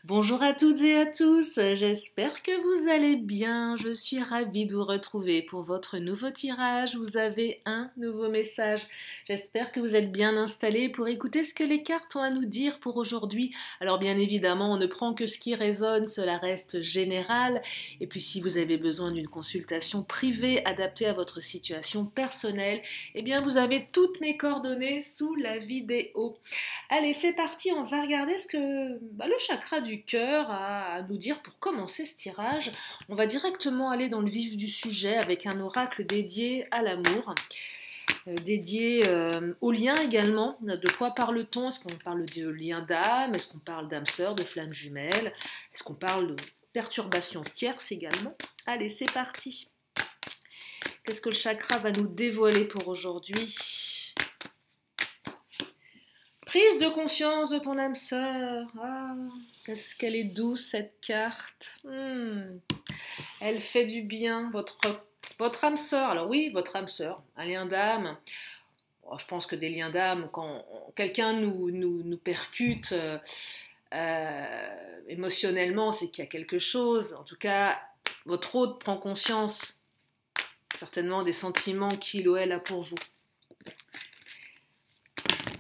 Bonjour à toutes et à tous, j'espère que vous allez bien. Je suis ravie de vous retrouver pour votre nouveau tirage. Vous avez un nouveau message. J'espère que vous êtes bien installés pour écouter ce que les cartes ont à nous dire pour aujourd'hui. Alors bien évidemment, on ne prend que ce qui résonne, cela reste général. Et puis si vous avez besoin d'une consultation privée adaptée à votre situation personnelle, eh bien vous avez toutes mes coordonnées sous la vidéo. Allez, c'est parti, on va regarder ce que le chakra du cœur a à nous dire pour commencer ce tirage. On va directement aller dans le vif du sujet avec un oracle dédié à l'amour, dédié au lien également. De quoi parle-t-on? Est-ce qu'on parle de lien d'âme? Est-ce qu'on parle d'âme sœur, de flamme jumelle? Est-ce qu'on parle de perturbations tierces également? Allez, c'est parti. Qu'est-ce que le chakra va nous dévoiler pour aujourd'hui? Prise de conscience de ton âme sœur. Ah, qu'est-ce qu'elle est douce cette carte. Elle fait du bien. Votre âme sœur. Alors oui, votre âme sœur. Un lien d'âme. Oh, je pense que des liens d'âme, quand quelqu'un nous percute émotionnellement, c'est qu'il y a quelque chose. En tout cas, votre hôte prend conscience certainement des sentiments qu'il ou elle a pour vous.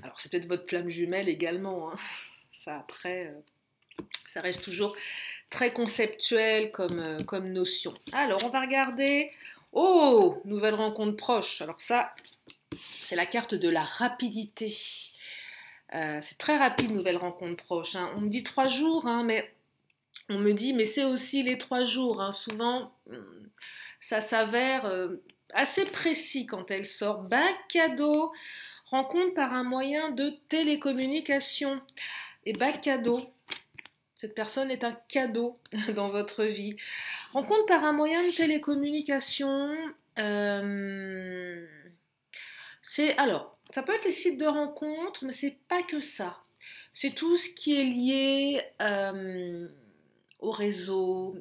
Alors c'est peut-être votre flamme jumelle également, hein. Ça après, ça reste toujours très conceptuel comme notion. Alors on va regarder, oh, nouvelle rencontre proche. Alors ça, c'est la carte de la rapidité. C'est très rapide, nouvelle rencontre proche, hein. On me dit 3 jours, hein, mais on me dit, mais c'est aussi les 3 jours, hein. Souvent, ça s'avère assez précis quand elle sort. Bac cadeau, rencontre par un moyen de télécommunication. Et bac cadeau, cette personne est un cadeau dans votre vie. Rencontre par un moyen de télécommunication. Alors, ça peut être les sites de rencontres, mais c'est pas que ça. C'est tout ce qui est lié au réseau.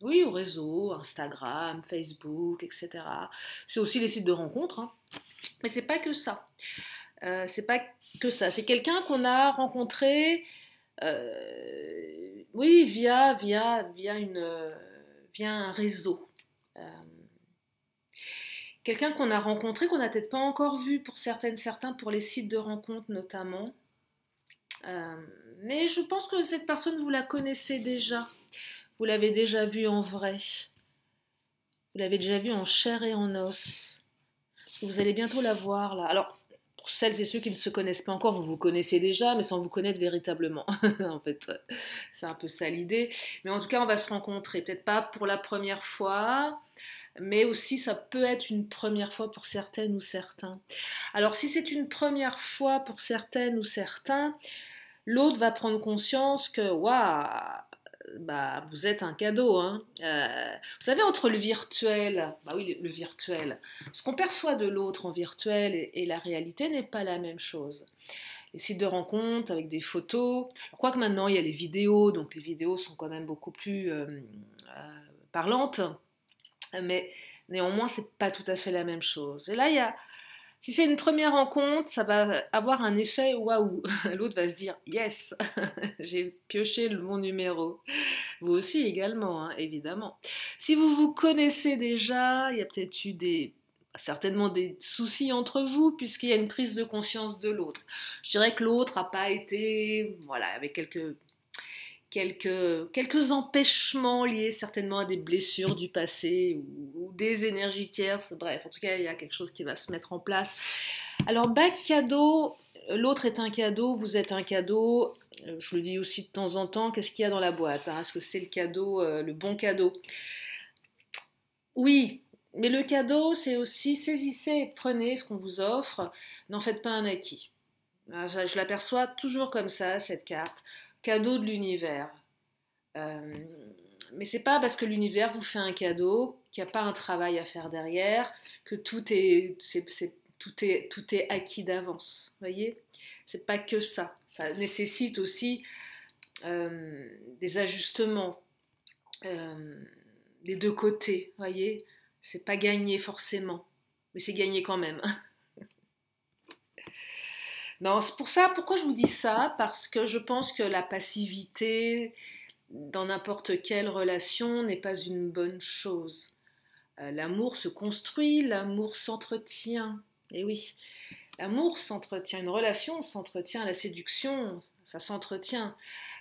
Oui, au réseau, Instagram, Facebook, etc. C'est aussi les sites de rencontres, hein. Mais c'est pas que ça. C'est pas que ça. C'est quelqu'un qu'on a rencontré, oui, via un réseau. Euh, Quelqu'un qu'on a rencontré, qu'on n'a peut-être pas encore vu pour certains pour les sites de rencontres notamment. Mais je pense que cette personne, vous la connaissez déjà. Vous l'avez déjà vue en vrai. Vous l'avez déjà vue en chair et en os. Vous allez bientôt la voir là. Alors, pour celles et ceux qui ne se connaissent pas encore, vous vous connaissez déjà, mais sans vous connaître véritablement. En fait, c'est un peu ça l'idée. Mais en tout cas, on va se rencontrer. Peut-être pas pour la première fois, mais aussi ça peut être une première fois pour certaines ou certains. Alors, si c'est une première fois pour certaines ou certains, l'autre va prendre conscience que, waouh, bah, vous êtes un cadeau, hein. Vous savez, entre le virtuel, bah oui, le virtuel, ce qu'on perçoit de l'autre en virtuel et la réalité n'est pas la même chose. Les sites de rencontres avec des photos, je crois que maintenant il y a les vidéos, donc les vidéos sont quand même beaucoup plus parlantes, mais néanmoins c'est pas tout à fait la même chose. Et là, si c'est une première rencontre, ça va avoir un effet waouh. L'autre va se dire yes, j'ai pioché le bon numéro. Vous aussi également, hein, évidemment. Si vous vous connaissez déjà, il y a peut-être eu certainement des soucis entre vous puisqu'il y a une prise de conscience de l'autre. Je dirais que l'autre n'a pas été, voilà, avec quelques empêchements liés certainement à des blessures du passé ou des énergies tierces. Bref, en tout cas, il y a quelque chose qui va se mettre en place. Alors, bac cadeau, l'autre est un cadeau, vous êtes un cadeau. Je le dis aussi de temps en temps, qu'est-ce qu'il y a dans la boîte, hein? Est-ce que c'est le cadeau, le bon cadeau? Oui, mais le cadeau, c'est aussi saisissez, prenez ce qu'on vous offre, n'en faites pas un acquis. Je l'aperçois toujours comme ça, cette carte. Cadeau de l'univers. Euh, mais c'est pas parce que l'univers vous fait un cadeau qu'il n'y a pas un travail à faire derrière, que tout est acquis d'avance. Vous voyez? C'est pas que ça. Ça nécessite aussi des ajustements euh, des deux côtés. Vous voyez? C'est pas gagné forcément, mais c'est gagné quand même. Non, c'est pour ça, pourquoi je vous dis ça? Parce que je pense que la passivité dans n'importe quelle relation n'est pas une bonne chose. L'amour se construit, l'amour s'entretient. Et oui, l'amour s'entretient, une relation s'entretient, la séduction, ça s'entretient.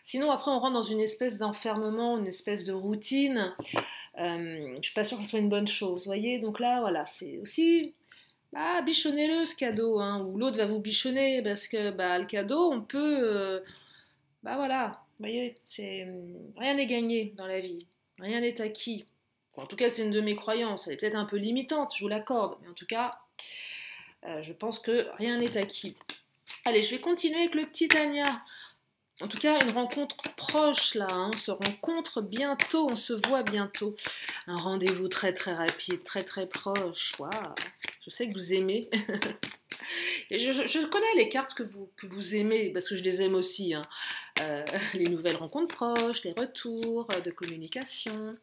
Sinon, après, on rentre dans une espèce d'enfermement, une espèce de routine. Je suis pas sûre que ce soit une bonne chose, vous voyez. Donc là, voilà, c'est aussi, bah, bichonnez-le ce cadeau, hein, ou l'autre va vous bichonner parce que bah, le cadeau, on peut, bah voilà, vous voyez, c'est rien n'est gagné dans la vie, rien n'est acquis. Enfin, en tout cas, c'est une de mes croyances. Elle est peut-être un peu limitante, je vous l'accorde, mais en tout cas, je pense que rien n'est acquis. Allez, je vais continuer avec le Titania. En tout cas, une rencontre proche là, hein. On se rencontre bientôt, on se voit bientôt. Un rendez-vous très très rapide, très très proche. Waouh. Je sais que vous aimez. Et je connais les cartes que vous aimez, parce que je les aime aussi, hein. Les nouvelles rencontres proches, les retours de communication,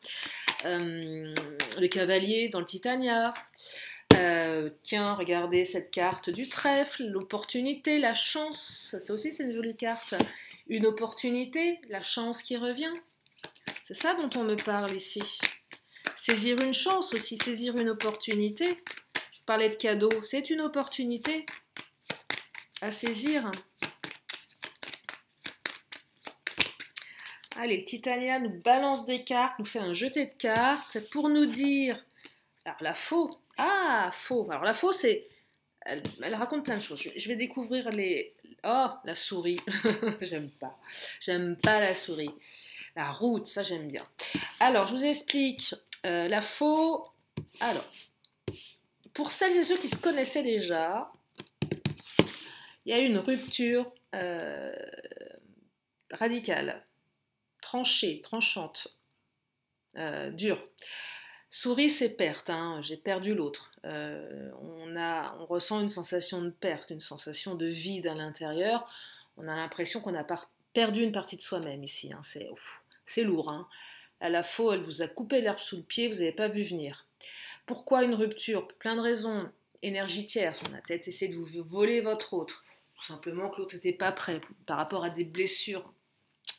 le cavalier dans le Titania. Tiens, regardez cette carte du trèfle, l'opportunité, la chance. Ça aussi, c'est une jolie carte. Une opportunité, la chance qui revient. C'est ça dont on me parle ici. Saisir une chance aussi, saisir une opportunité. Je parlais de cadeau, c'est une opportunité à saisir. Allez, le Titania nous balance des cartes, nous fait un jeté de cartes pour nous dire. Alors la faux. Ah, faux. Alors la faux, c'est. Elle raconte plein de choses. Je vais découvrir les. Oh, la souris. J'aime pas. J'aime pas la souris. La route, ça j'aime bien. Alors, je vous explique. La faux. Alors, pour celles et ceux qui se connaissaient déjà, il y a une rupture radicale, tranchée, tranchante, dure. Souris, c'est perte, hein. J'ai perdu l'autre. On ressent une sensation de perte, une sensation de vide à l'intérieur. On a l'impression qu'on a perdu une partie de soi-même ici, hein. C'est lourd, hein. À la faux, elle vous a coupé l'herbe sous le pied, vous n'avez pas vu venir. Pourquoi une rupture? Pour plein de raisons. Énergie tierce, on a peut-être essayé de vous voler votre autre. Tout simplement que l'autre n'était pas prêt par rapport à des blessures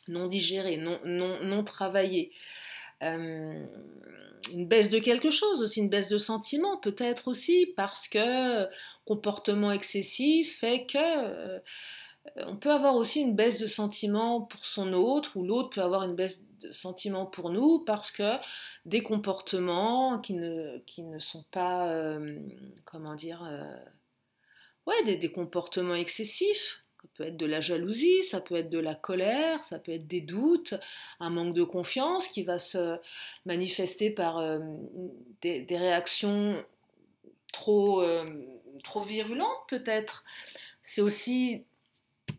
non digérées, non travaillées. Une baisse de quelque chose aussi, une baisse de sentiment peut-être aussi, parce que comportement excessif fait que on peut avoir aussi une baisse de sentiment pour son autre, ou l'autre peut avoir une baisse de sentiment pour nous, parce que des comportements qui ne sont pas, comment dire, ouais, des comportements excessifs. Ça peut être de la jalousie, ça peut être de la colère, ça peut être des doutes, un manque de confiance qui va se manifester par des réactions trop virulentes peut-être. C'est aussi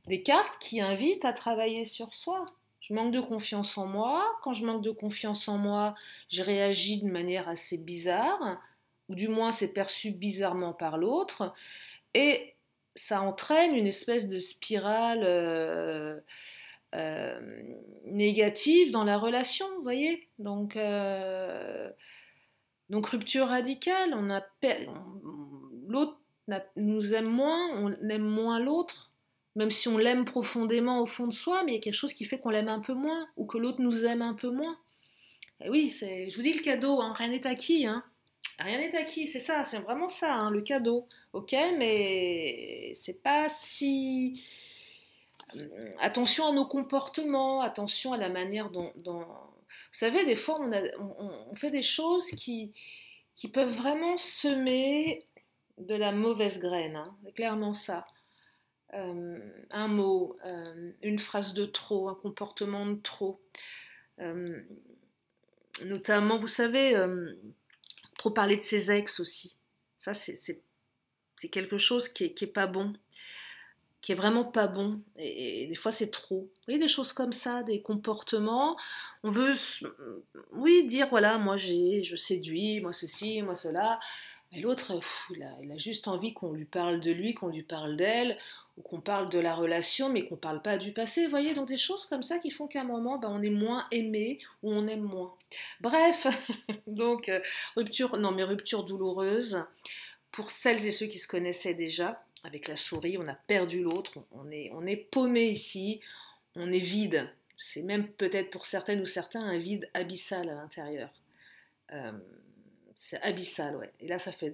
des cartes qui invitent à travailler sur soi. Je manque de confiance en moi. Quand je manque de confiance en moi, je réagis de manière assez bizarre, ou du moins c'est perçu bizarrement par l'autre. Et ça entraîne une espèce de spirale négative dans la relation, vous voyez. Donc rupture radicale, l'autre nous aime moins, on aime moins l'autre, même si on l'aime profondément au fond de soi, mais il y a quelque chose qui fait qu'on l'aime un peu moins, ou que l'autre nous aime un peu moins. Et oui, je vous dis le cadeau, hein, rien n'est acquis, hein. Rien n'est acquis, c'est ça, c'est vraiment ça, hein, le cadeau. Ok, mais c'est pas si. Attention à nos comportements, attention à la manière dont. Vous savez, des fois, on fait des choses qui peuvent vraiment semer de la mauvaise graine, hein. C'est clairement ça. Un mot, une phrase de trop, un comportement de trop. Euh, Notamment, vous savez, trop parler de ses ex aussi. Ça, c'est quelque chose qui est pas bon, qui est vraiment pas bon. Et des fois, c'est trop. Vous voyez, des choses comme ça, des comportements. On veut, oui, dire, voilà, je séduis, moi ceci, moi cela. Mais l'autre, il a juste envie qu'on lui parle de lui, qu'on lui parle d'elle, ou qu'on parle de la relation, mais qu'on parle pas du passé. Vous voyez, donc des choses comme ça qui font qu'à un moment, ben, on est moins aimé ou on aime moins. Bref, donc rupture, non mais rupture douloureuse pour celles et ceux qui se connaissaient déjà. avec la souris, on a perdu l'autre, on est paumé ici, on est vide. C'est même peut-être pour certaines ou certains un vide abyssal à l'intérieur. Euh, c'est abyssal, ouais. Et là, ça fait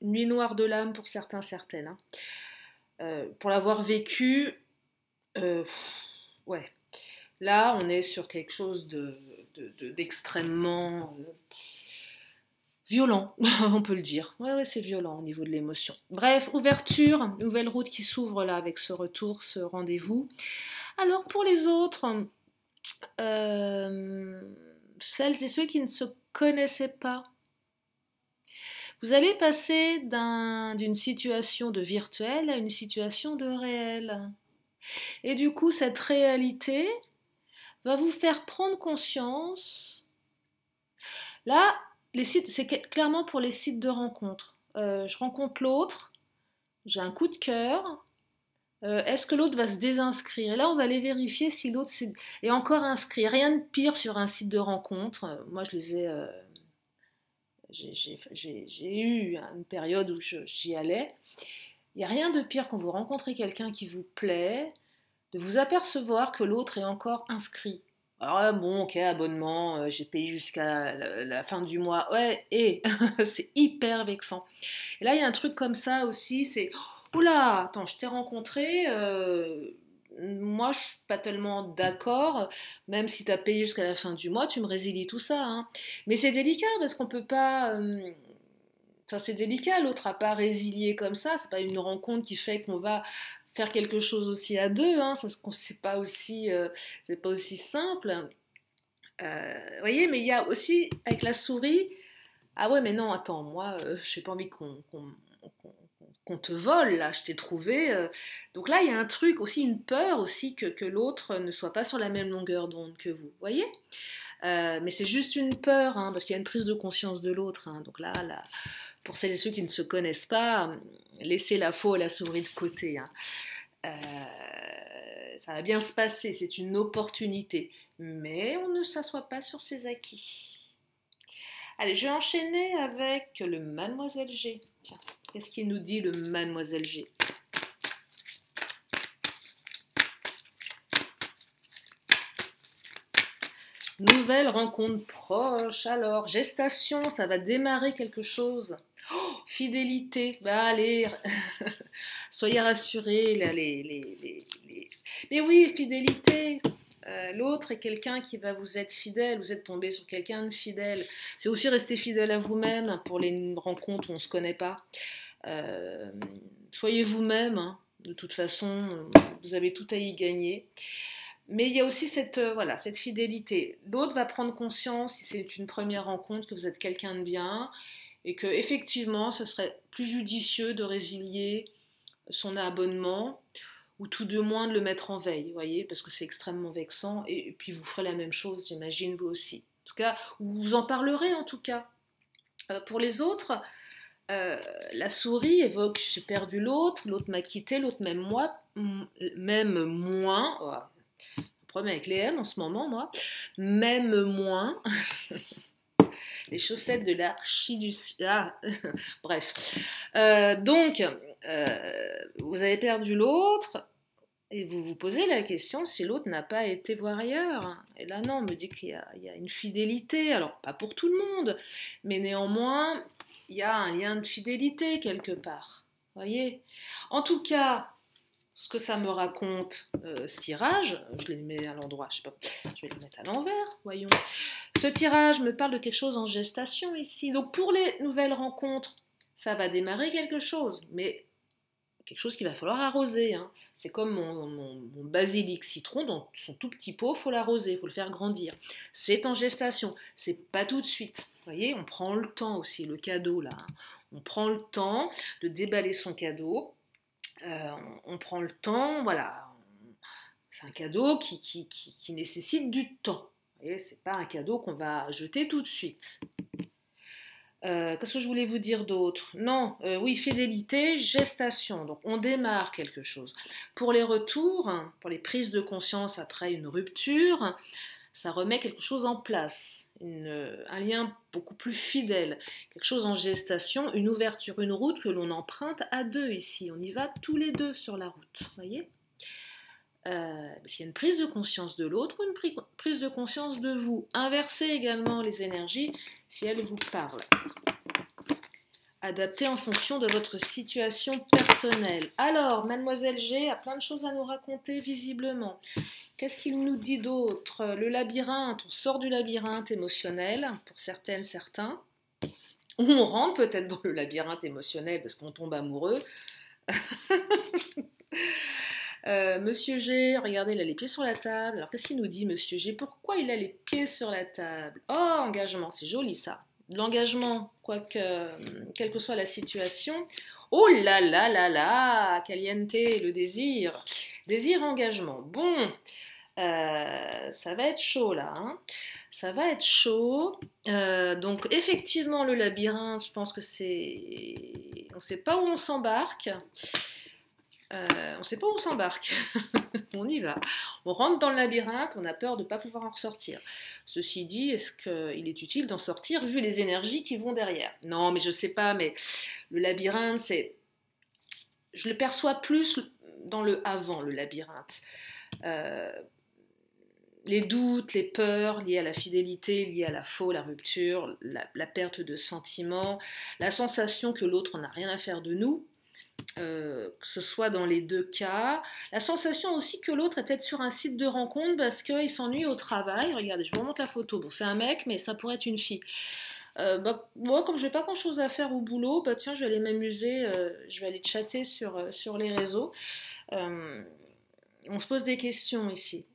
nuit noire de l'âme pour certains, certaines. Hein. Pour l'avoir vécu, ouais. Là, on est sur quelque chose d'extrêmement violent, on peut le dire. Ouais, c'est violent au niveau de l'émotion. Bref, ouverture, nouvelle route qui s'ouvre là avec ce retour, ce rendez-vous. Alors pour les autres, celles et ceux qui ne se connaissaient pas, vous allez passer d'une situation de virtuel à une situation de réel. Et du coup, cette réalité va vous faire prendre conscience. Là, les sites, c'est clairement pour les sites de rencontres. Je rencontre l'autre, j'ai un coup de cœur. Est-ce que l'autre va se désinscrire? Et là, on va aller vérifier si l'autre est encore inscrit. Rien de pire sur un site de rencontre. Moi, je les ai. J'ai eu une période où j'y allais. Il n'y a rien de pire quand vous rencontrez quelqu'un qui vous plaît, de vous apercevoir que l'autre est encore inscrit. Alors là, bon, ok, abonnement, j'ai payé jusqu'à la fin du mois. Ouais, et c'est hyper vexant. Et là, il y a un truc comme ça aussi, c'est oula, attends, je t'ai rencontré, moi je suis pas tellement d'accord, même si tu as payé jusqu'à la fin du mois, tu me résilies tout ça. Hein. Mais c'est délicat parce qu'on peut pas. Enfin, c'est délicat, l'autre n'a pas résilié comme ça, c'est pas une rencontre qui fait qu'on va faire quelque chose aussi à deux, hein, ça c'est pas aussi simple. Voyez, mais il y a aussi avec la souris, ah ouais, mais non, attends, moi, j'ai pas envie qu'on te vole, là, je t'ai trouvé. Donc là, il y a un truc aussi, une peur aussi que l'autre ne soit pas sur la même longueur d'onde que vous, voyez. Mais c'est juste une peur, hein, parce qu'il y a une prise de conscience de l'autre. Hein, donc là, pour celles et ceux qui ne se connaissent pas, laissez la faux et la souris de côté. Hein. Ça va bien se passer, c'est une opportunité. Mais on ne s'assoit pas sur ses acquis. Allez, je vais enchaîner avec le Mademoiselle G. Tiens, qu'est-ce qu'il nous dit le Mademoiselle G? Nouvelle rencontre proche. Alors, gestation, ça va démarrer quelque chose. Oh, fidélité, bah allez, soyez rassurés. Là, Mais oui, fidélité. L'autre est quelqu'un qui va vous être fidèle, vous êtes tombé sur quelqu'un de fidèle. C'est aussi rester fidèle à vous-même pour les rencontres où on ne se connaît pas. Soyez vous-même, hein. De toute façon, vous avez tout à y gagner. Mais il y a aussi cette fidélité. L'autre va prendre conscience, si c'est une première rencontre, que vous êtes quelqu'un de bien et que effectivement, ce serait plus judicieux de résilier son abonnement ou tout de moins de le mettre en veille, vous voyez, parce que c'est extrêmement vexant et puis vous ferez la même chose, j'imagine, vous aussi. En tout cas, vous en parlerez en tout cas. Pour les autres, la souris évoque j'ai perdu l'autre m'a quitté, l'autre même moi, même moins. Oh, problème avec les M en ce moment, moi. Même moins. Les chaussettes de l'archiduc. Ah, bref. Donc, vous avez perdu l'autre et vous vous posez la question si l'autre n'a pas été voir ailleurs. Et là, non, on me dit qu'il y a une fidélité. Alors, pas pour tout le monde, mais néanmoins, il y a un lien de fidélité quelque part. Voyez. En tout cas, ce que ça me raconte, ce tirage, je le mets à l'endroit, je sais pas, je vais le mettre à l'envers, voyons. Ce tirage me parle de quelque chose en gestation ici. Donc pour les nouvelles rencontres, ça va démarrer quelque chose, mais quelque chose qu'il va falloir arroser. Hein. C'est comme mon basilic citron, dans son tout petit pot, il faut l'arroser, il faut le faire grandir. C'est en gestation, c'est pas tout de suite. Vous voyez, on prend le temps aussi, le cadeau là. Hein. On prend le temps de déballer son cadeau. On prend le temps, voilà. C'est un cadeau qui nécessite du temps. Et c'est pas un cadeau qu'on va jeter tout de suite. Qu'est-ce que je voulais vous dire d'autre? Non, oui, fidélité, gestation. Donc on démarre quelque chose. Pour les retours, pour les prises de conscience après une rupture, Ça remet quelque chose en place, un lien beaucoup plus fidèle, quelque chose en gestation, une ouverture, une route que l'on emprunte à deux ici. On y va tous les deux sur la route, voyez, parce qu'il y a une prise de conscience de l'autre, une prise de conscience de vous. Inversez également les énergies si elles vous parlent. Adapté en fonction de votre situation personnelle. Alors, Mademoiselle G a plein de choses à nous raconter visiblement. Qu'est-ce qu'il nous dit d'autre? Le labyrinthe, on sort du labyrinthe émotionnel, pour certaines, certains. Ou on rentre peut-être dans le labyrinthe émotionnel parce qu'on tombe amoureux. Monsieur G, regardez, il a les pieds sur la table. Alors, qu'est-ce qu'il nous dit, Monsieur G? Pourquoi il a les pieds sur la table? Oh, engagement, c'est joli ça. L'engagement, quelle que soit la situation. Oh là là là là, caliente, le désir. Désir, engagement. Bon, ça va être chaud là. Hein. Ça va être chaud. Donc effectivement, le labyrinthe, je pense que c'est... On ne sait pas où on s'embarque. On ne sait pas où on s'embarque. On y va. On rentre dans le labyrinthe, on a peur de ne pas pouvoir en ressortir. Ceci dit, est-ce qu'il est utile d'en sortir vu les énergies qui vont derrière? Non, mais je ne sais pas, mais le labyrinthe, c'est... Je le perçois plus dans le avant, le labyrinthe. Les doutes, les peurs liées à la fidélité, liées à la faux, la rupture, la perte de sentiments, la sensation que l'autre n'a rien à faire de nous, que ce soit dans les deux cas. La sensation aussi que l'autre est peut-être sur un site de rencontre parce qu'il s'ennuie au travail. Regardez, je vous remonte la photo. Bon, c'est un mec, mais ça pourrait être une fille. Moi, comme je n'ai pas grand-chose à faire au boulot, tiens, je vais aller m'amuser, je vais aller chatter sur les réseaux. On se pose des questions ici.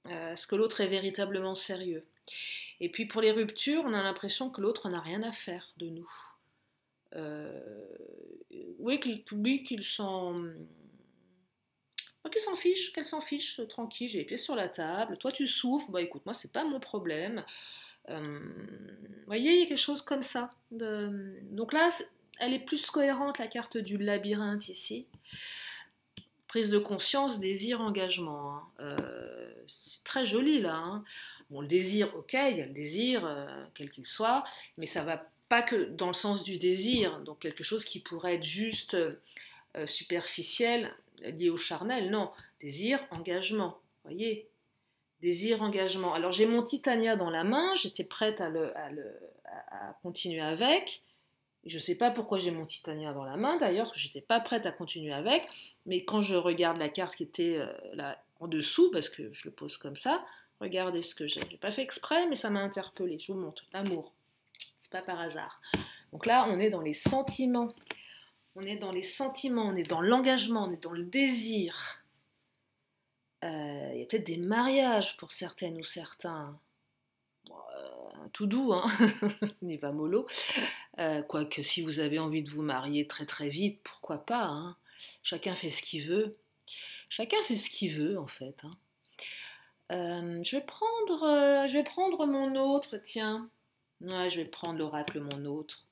Est-ce que l'autre est véritablement sérieux? Et puis pour les ruptures, on a l'impression que l'autre n'a rien à faire de nous. Oui, qu'il s'en fiche, qu'elle s'en fiche, tranquille, j'ai les pieds sur la table, toi tu souffres, écoute, moi c'est pas mon problème. Vous voyez, il y a quelque chose comme ça. Donc là, elle est plus cohérente, la carte du labyrinthe ici. Prise de conscience, désir, engagement. Hein. C'est très joli là. Hein. Bon, le désir, ok, il y a le désir, quel qu'il soit, mais ça va pas que dans le sens du désir, donc quelque chose qui pourrait être juste superficiel, lié au charnel. Non, désir, engagement. Voyez, désir, engagement. Alors j'ai mon Titania dans la main, j'étais prête à continuer avec. Je ne sais pas pourquoi j'ai mon Titania dans la main d'ailleurs, parce que je n'étais pas prête à continuer avec, mais quand je regarde la carte qui était là en dessous, parce que je le pose comme ça, regardez ce que j'ai. Je n'ai pas fait exprès, mais ça m'a interpellée. Je vous montre, l'amour. C'est pas par hasard. Donc là, on est dans les sentiments. On est dans les sentiments, on est dans l'engagement, on est dans le désir. Il y a peut-être des mariages pour certaines ou certains. Tout doux, hein. N'y va mollo. Quoique si vous avez envie de vous marier très très vite, pourquoi pas, hein. Chacun fait ce qu'il veut. Chacun fait ce qu'il veut en fait. Hein. Je vais prendre mon autre, tiens. Ouais, je vais prendre l'oracle mon autre.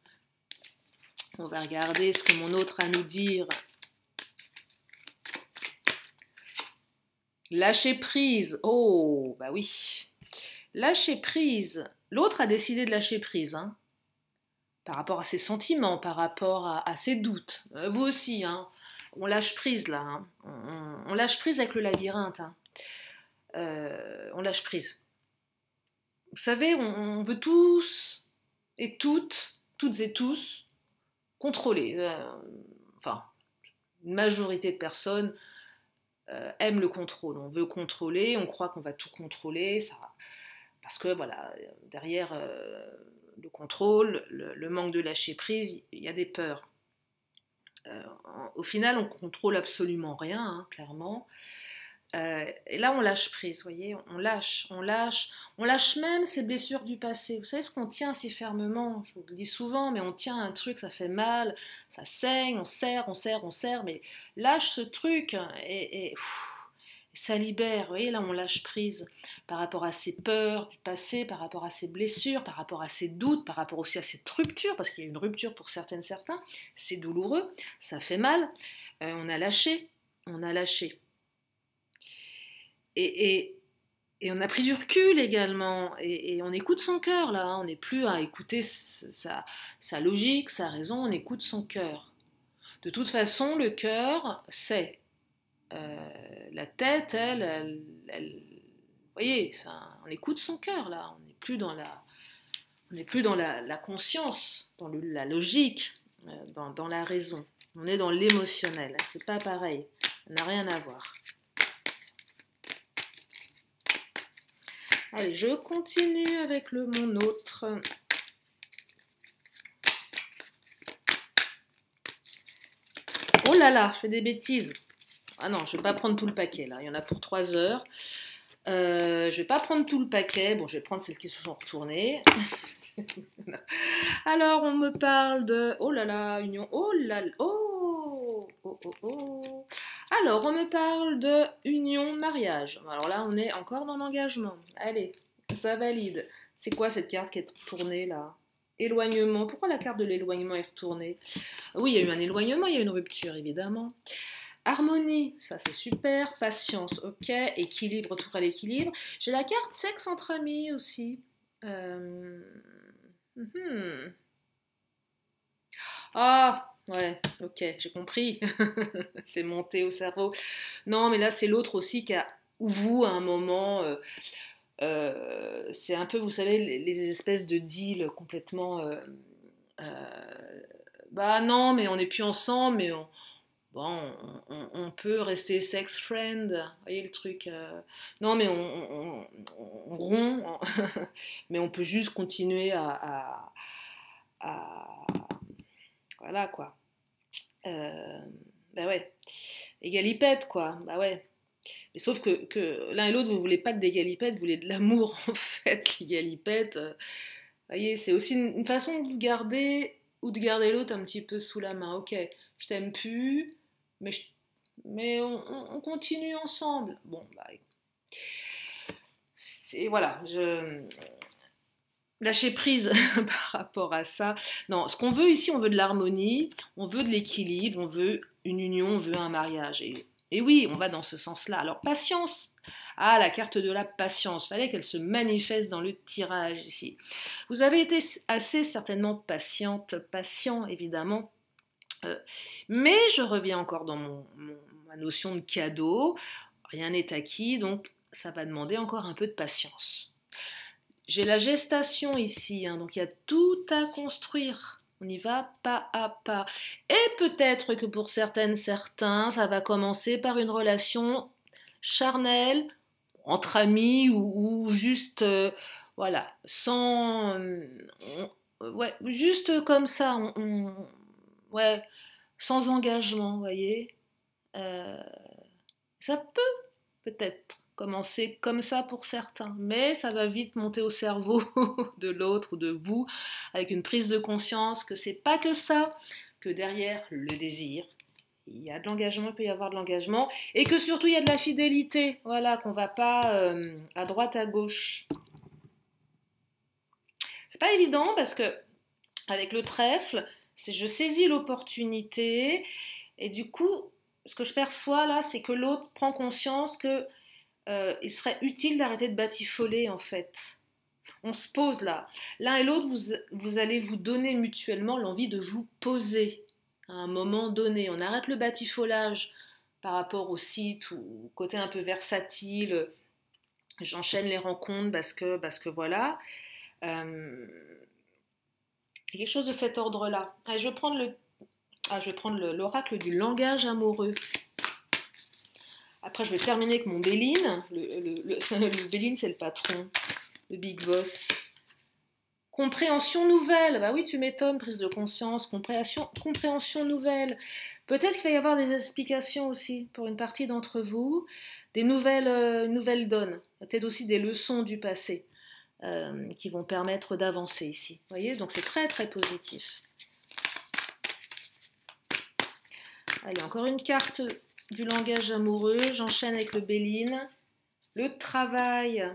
On va regarder ce que mon autre a à nous dire. Lâcher prise. Oh, bah oui. Lâcher prise. L'autre a décidé de lâcher prise, hein. Par rapport à ses sentiments, par rapport à ses doutes. Vous aussi, hein. On lâche prise là. Hein. On lâche prise avec le labyrinthe. Hein. On lâche prise. Vous savez, on veut tous et toutes et tous, contrôler. Enfin, une majorité de personnes aiment le contrôle. On veut contrôler, on croit qu'on va tout contrôler. Ça, parce que voilà, derrière le contrôle, le manque de lâcher prise, il y a des peurs. Au final, on contrôle absolument rien, hein, clairement. Et là, on lâche prise, vous voyez, on lâche même ces blessures du passé. Vous savez ce qu'on tient si fermement, je vous le dis souvent, mais on tient un truc, ça fait mal, ça saigne, on serre, mais lâche ce truc et ça libère. Vous voyez, là, on lâche prise par rapport à ses peurs du passé, par rapport à ses blessures, par rapport à ses doutes, par rapport aussi à cette rupture, parce qu'il y a une rupture pour certaines, certains, c'est douloureux, ça fait mal. On a lâché. Et Et on a pris du recul également, et on écoute son cœur là, hein. On n'est plus à écouter sa logique, sa raison, on écoute son cœur. De toute façon, le cœur, c'est la tête, vous voyez, on écoute son cœur là, on n'est plus dans la conscience, dans la logique, dans la raison. On est dans l'émotionnel, c'est pas pareil, ça n'a rien à voir. Allez, je continue avec mon autre. Oh là là, je fais des bêtises. Ah non, je ne vais pas prendre tout le paquet là, il y en a pour 3 heures. Je ne vais pas prendre tout le paquet, bon je vais prendre celles qui se sont retournées. Alors on me parle de... Oh là là, union... Oh là là... Oh, oh, oh, oh. Alors on me parle de union, mariage. Alors là on est encore dans l'engagement. Allez, ça valide. C'est quoi cette carte qui est retournée là? Éloignement. Pourquoi la carte de l'éloignement est retournée? Oui, il y a eu un éloignement, il y a eu une rupture évidemment. Harmonie, ça c'est super. Patience, ok. Équilibre, retour à l'équilibre. J'ai la carte sexe entre amis aussi. Ah, ouais, ok, j'ai compris. C'est monté au cerveau. Non, mais là c'est l'autre aussi ou vous à un moment, c'est un peu, vous savez, les espèces de deals complètement. Bah non, mais on n'est plus ensemble, mais bon, on peut rester sex friend, vous voyez le truc. Non, mais on rompt, mais on peut juste continuer à voilà quoi. Bah ouais, égalipette quoi, bah ouais. Mais sauf que l'un et l'autre, vous voulez pas que des galipettes, vous voulez de l'amour en fait, les galipettes. Voyez, c'est aussi une façon de vous garder ou de garder l'autre un petit peu sous la main. Ok, je t'aime plus, mais on continue ensemble. Bon, bah, c'est voilà, lâcher prise par rapport à ça. Non, ce qu'on veut ici, on veut de l'harmonie, on veut de l'équilibre, on veut une union, on veut un mariage. Et oui, on va dans ce sens-là. Alors, patience. Ah, la carte de la patience. Fallait qu'elle se manifeste dans le tirage ici. Vous avez été assez certainement patient évidemment. Mais je reviens encore dans ma notion de cadeau. Rien n'est acquis, donc ça va demander encore un peu de patience. J'ai la gestation ici, hein, donc il y a tout à construire. On y va pas à pas. Et peut-être que pour certaines, certains, ça va commencer par une relation charnelle, entre amis ou juste, voilà, sans... ouais, juste comme ça, ouais, sans engagement, vous voyez. Euh, Ça peut peut-être commencer comme ça pour certains, mais ça va vite monter au cerveau de l'autre ou de vous avec une prise de conscience que c'est pas que ça, que derrière le désir, il y a de l'engagement, il peut y avoir de l'engagement, et que surtout il y a de la fidélité, voilà, qu'on va pas à droite à gauche. C'est pas évident parce que avec le trèfle, je saisis l'opportunité et du coup, ce que je perçois là, c'est que l'autre prend conscience que il serait utile d'arrêter de batifoler en fait. On se pose là. L'un et l'autre, vous allez vous donner mutuellement l'envie de vous poser à un moment donné. On arrête le batifolage par rapport au site ou au côté un peu versatile. J'enchaîne les rencontres parce que voilà. Quelque chose de cet ordre-là. Allez, je vais prendre l'oracle du langage amoureux. Après, je vais terminer avec mon Béline. Le Béline, c'est le patron, le big boss. Compréhension nouvelle. Bah oui, tu m'étonnes, prise de conscience, compréhension nouvelle. Peut-être qu'il va y avoir des explications aussi pour une partie d'entre vous, des nouvelles donnes. Peut-être aussi des leçons du passé qui vont permettre d'avancer ici. Vous voyez, donc c'est très très positif. Allez, encore une carte du langage amoureux. J'enchaîne avec le Béline. Le travail.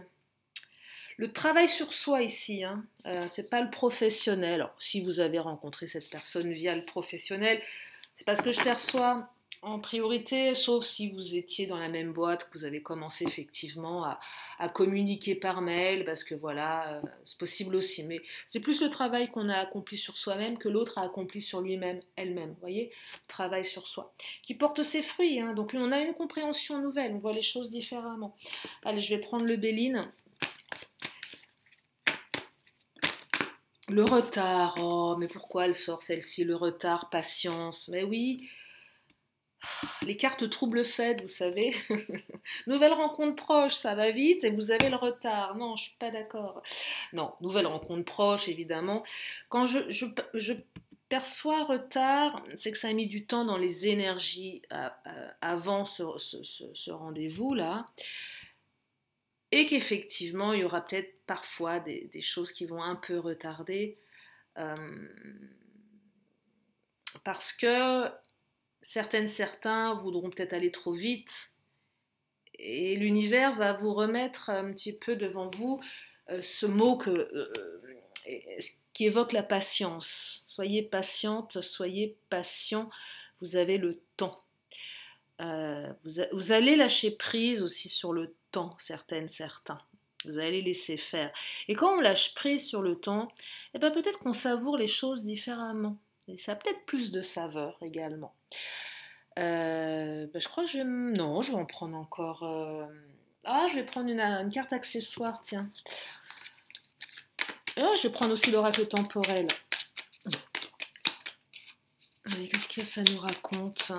Le travail sur soi ici, hein. C'est pas le professionnel. Alors, si vous avez rencontré cette personne via le professionnel, c'est parce que je perçois En priorité, sauf si vous étiez dans la même boîte, que vous avez commencé effectivement à communiquer par mail, parce que voilà, c'est possible aussi. Mais c'est plus le travail qu'on a accompli sur soi-même que l'autre a accompli sur lui-même, elle-même. Vous voyez, travail sur soi, qui porte ses fruits, hein. Donc on a une compréhension nouvelle, on voit les choses différemment. Allez, je vais prendre le Béline. Le retard, oh, mais pourquoi elle sort celle-ci? Le retard, patience, mais oui. Les cartes trouble fête, vous savez. Nouvelle rencontre proche, ça va vite et vous avez le retard. Non, je suis pas d'accord. Non, nouvelle rencontre proche, évidemment. Quand je perçois retard, c'est que ça a mis du temps dans les énergies avant ce rendez-vous-là. Et qu'effectivement, il y aura peut-être parfois des choses qui vont un peu retarder. euh, parce que certains voudront peut-être aller trop vite et l'univers va vous remettre un petit peu devant vous ce mot qui évoque la patience. Soyez patiente, soyez patient, vous avez le temps. Vous allez lâcher prise aussi sur le temps, certains. Vous allez laisser faire. Et quand on lâche prise sur le temps, eh ben peut-être qu'on savoure les choses différemment. Et ça a peut-être plus de saveur également. Je crois que je vais... Non, je vais en prendre encore... Ah, je vais prendre une carte accessoire, tiens. Ah, je vais prendre aussi l'oracle temporel. Allez, qu'est-ce que ça nous raconte?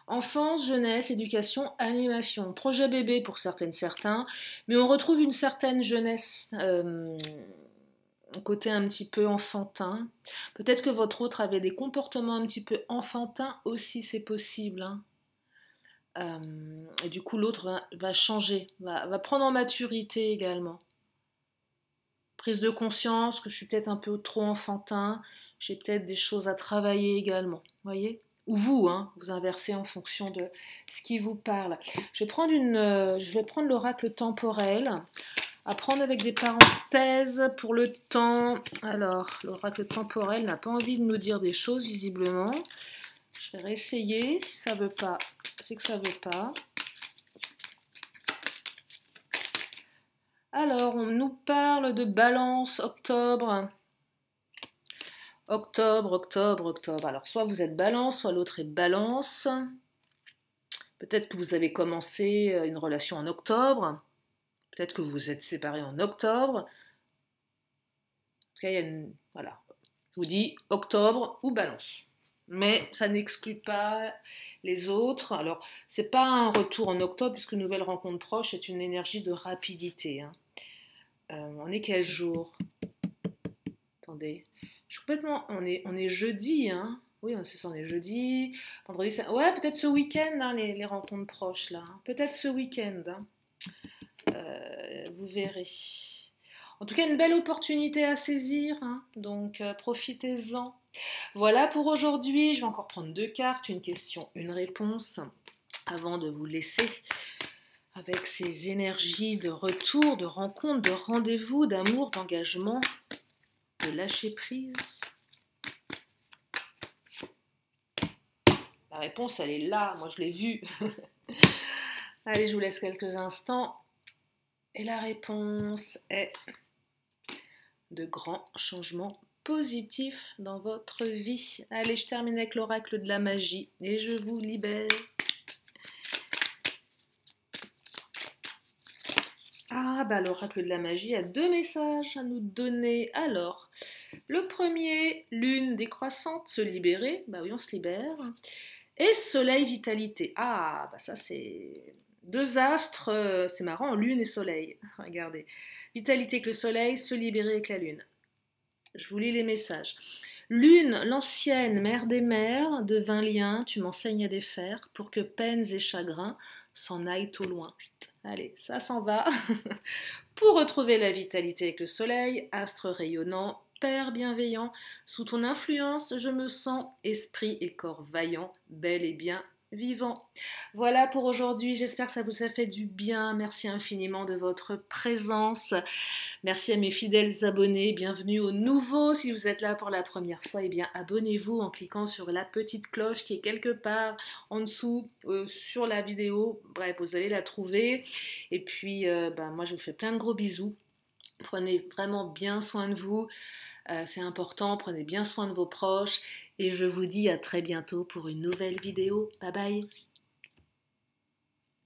Enfance, jeunesse, éducation, animation. Projet bébé pour certains. Mais on retrouve une certaine jeunesse... côté un petit peu enfantin. Peut-être que votre autre avait des comportements un petit peu enfantins aussi, c'est possible. Hein. Et du coup, l'autre va changer, va prendre en maturité également. Prise de conscience que je suis peut-être un peu trop enfantin, j'ai peut-être des choses à travailler également, voyez? Ou vous, hein, vous inversez en fonction de ce qui vous parle. Je vais prendre l'oracle temporel. À prendre avec des parenthèses pour le temps. Alors, l'oracle temporel n'a pas envie de nous dire des choses, visiblement. Je vais réessayer. Si ça veut pas, c'est que ça veut pas. Alors, on nous parle de balance, octobre. Octobre. Alors, soit vous êtes balance, soit l'autre est balance. Peut-être que vous avez commencé une relation en octobre. Peut-être que vous vous êtes séparés en octobre. En tout cas, il y a une... Voilà. Je vous dis octobre ou balance. Mais ça n'exclut pas les autres. Alors, c'est pas un retour en octobre, puisque nouvelle rencontre proche, c'est une énergie de rapidité. Hein. On est quel jour? Attendez. Je suis complètement... On est jeudi, hein. Oui, c'est ça, on est jeudi. Vendredi, ça... Ouais, peut-être ce week-end, hein, les rencontres proches, là. Peut-être ce week-end. Hein. Vous verrez. En tout cas, une belle opportunité à saisir, hein, donc profitez-en. Voilà pour aujourd'hui, je vais encore prendre 2 cartes, une question, une réponse, avant de vous laisser avec ces énergies de retour, de rencontre, de rendez-vous, d'amour, d'engagement, de lâcher prise. La réponse, elle est là, moi je l'ai vue. Allez, je vous laisse quelques instants. Et la réponse est de grands changements positifs dans votre vie. Allez, je termine avec l'oracle de la magie et je vous libère. Ah, bah l'oracle de la magie a 2 messages à nous donner. Alors, le premier, lune décroissante, se libérer. Bah oui, on se libère. Et soleil vitalité. Ah, bah ça c'est 2 astres, c'est marrant, lune et soleil. Regardez. Vitalité avec le soleil, se libérer avec la lune. Je vous lis les messages. Lune, l'ancienne mère des mers, de 20 liens, tu m'enseignes à défaire, pour que peines et chagrins s'en aillent au loin. Allez, ça s'en va. Pour retrouver la vitalité avec le soleil, astre rayonnant, père bienveillant, sous ton influence, je me sens esprit et corps vaillant, bel et bien vivant. Voilà pour aujourd'hui, j'espère que ça vous a fait du bien. Merci infiniment de votre présence. Merci à mes fidèles abonnés, bienvenue aux nouveaux. Si vous êtes là pour la première fois, eh bien abonnez-vous en cliquant sur la petite cloche qui est quelque part en dessous sur la vidéo. Bref, vous allez la trouver. Et puis, moi je vous fais plein de gros bisous. Prenez vraiment bien soin de vous. C'est important, prenez bien soin de vos proches et je vous dis à très bientôt pour une nouvelle vidéo. Bye bye!